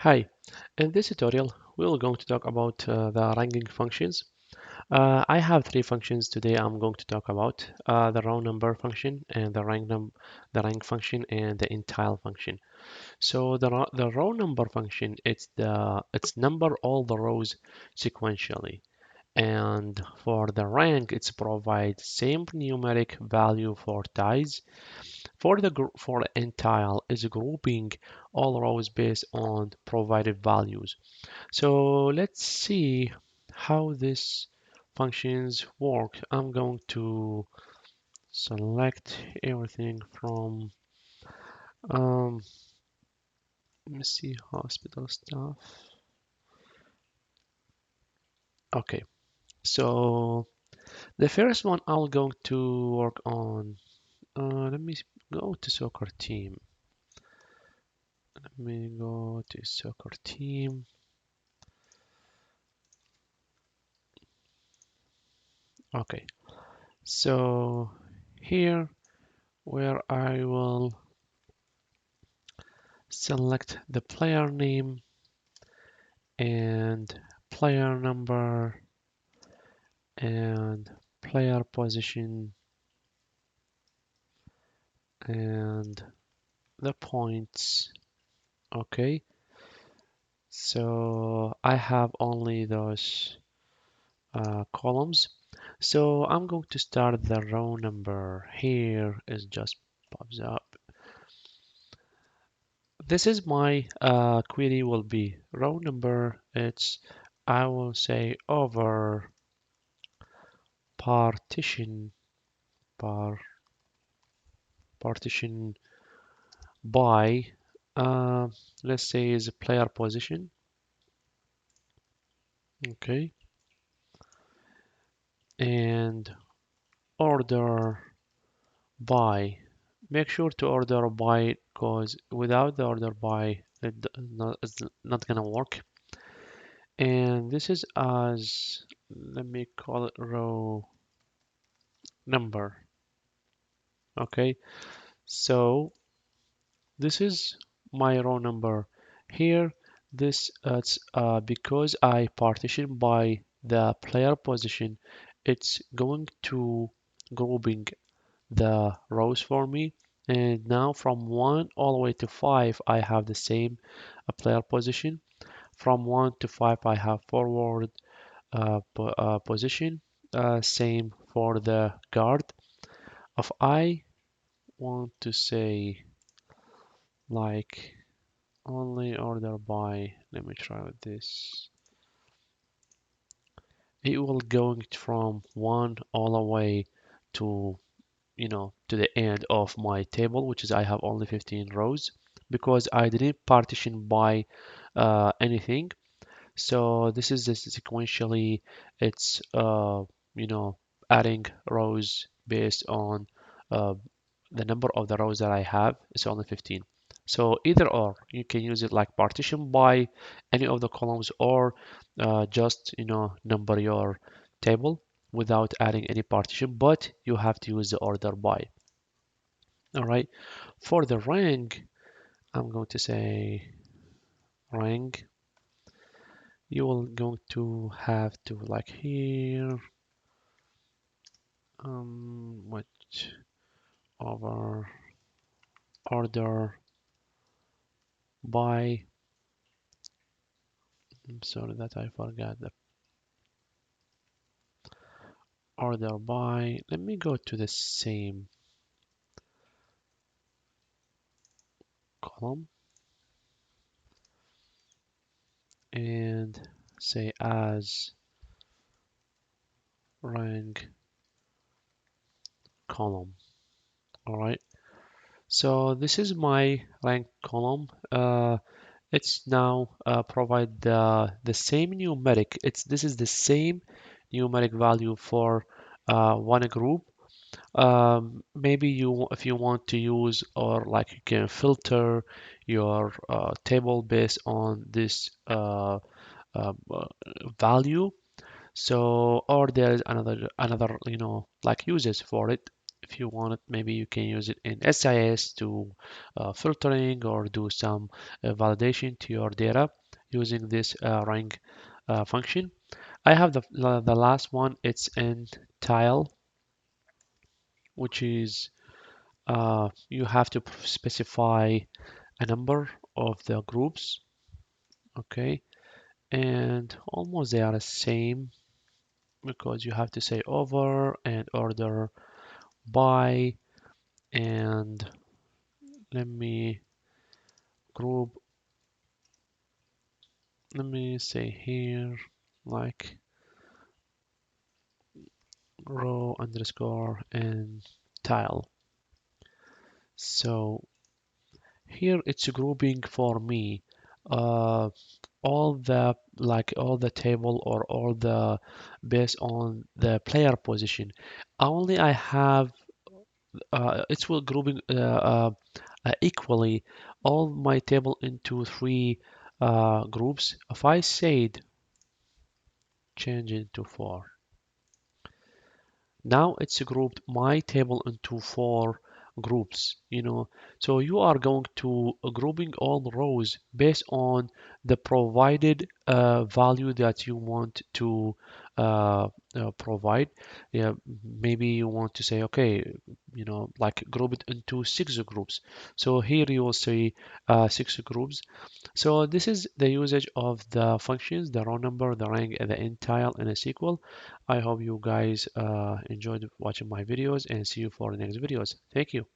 Hi, in this tutorial, we're going to talk about the ranking functions. I have three functions today I'm going to talk about, the row number function and the rank function and the NTILE function. So the row number function, it's number all the rows sequentially. And for the rank, it's provide same numeric value for ties. For NTILE is grouping all rows based on provided values. So let's see how this functions work. I'm going to select everything from um, let me see hospital stuff. Okay, so the first one I'm going to work on. Let me go to soccer team. Let me go to soccer team. Okay, so here where I will select the player name and player number and player position and the points. Okay, so I have only those columns. So I'm going to start the row number. Here is just pops up. This is my query will be row number. It's I will say over partition par partition by uh, let's say is a player position. Okay, and order by. Make sure to order by because without the order by it's not gonna work. And this is as let me call it row number. Okay, so this is my row number here. This it's because I partition by the player position, it's going to grouping the rows for me. And now from 1 all the way to 5, I have the same player position. From 1 to 5, I have forward position. Same for the guard. If I want to say like only order by, let me try with this. It will going from 1 all the way to to the end of my table, which is I have only 15 rows because I didn't partition by anything. So this is just sequentially, it's you know adding rows based on uh, the number of the rows that I have is only 15. So either or, you can use it like partition by any of the columns or just number your table without adding any partition, but you have to use the order by. All right. For the rank, I'm going to say rank. You will going to have to like here, what over order by. I'm sorry that I forgot the order by. Let me go to the same column and say as rank column. All right. So this is my rank column. It's now provide the same numeric. This is the same numeric value for one group. Maybe if you want to use or like you can filter your table based on this uh, uh, value. So or there's another like uses for it. If you want it, maybe you can use it in SIS to filtering or do some validation to your data using this rank function. I have the last one. It's NTILE, which is you have to specify a number of the groups. Okay, and almost they are the same because you have to say over and order by, and let me group, let me say here like row underscore and tile. So here it's a grouping for me. Uh, all the all the table or all the based on the player position. Only I have it's will grouping equally all my table into three groups. If I said change it to four, now it's grouped my table into four groups, so you are going to grouping all the rows based on the provided value that you want to provide. Yeah, maybe you want to say, okay, like group it into six groups. So here you will see six groups. So this is the usage of the functions, the row number, the rank, and the NTILE in a SQL. I hope you guys enjoyed watching my videos and see you for the next videos. Thank you.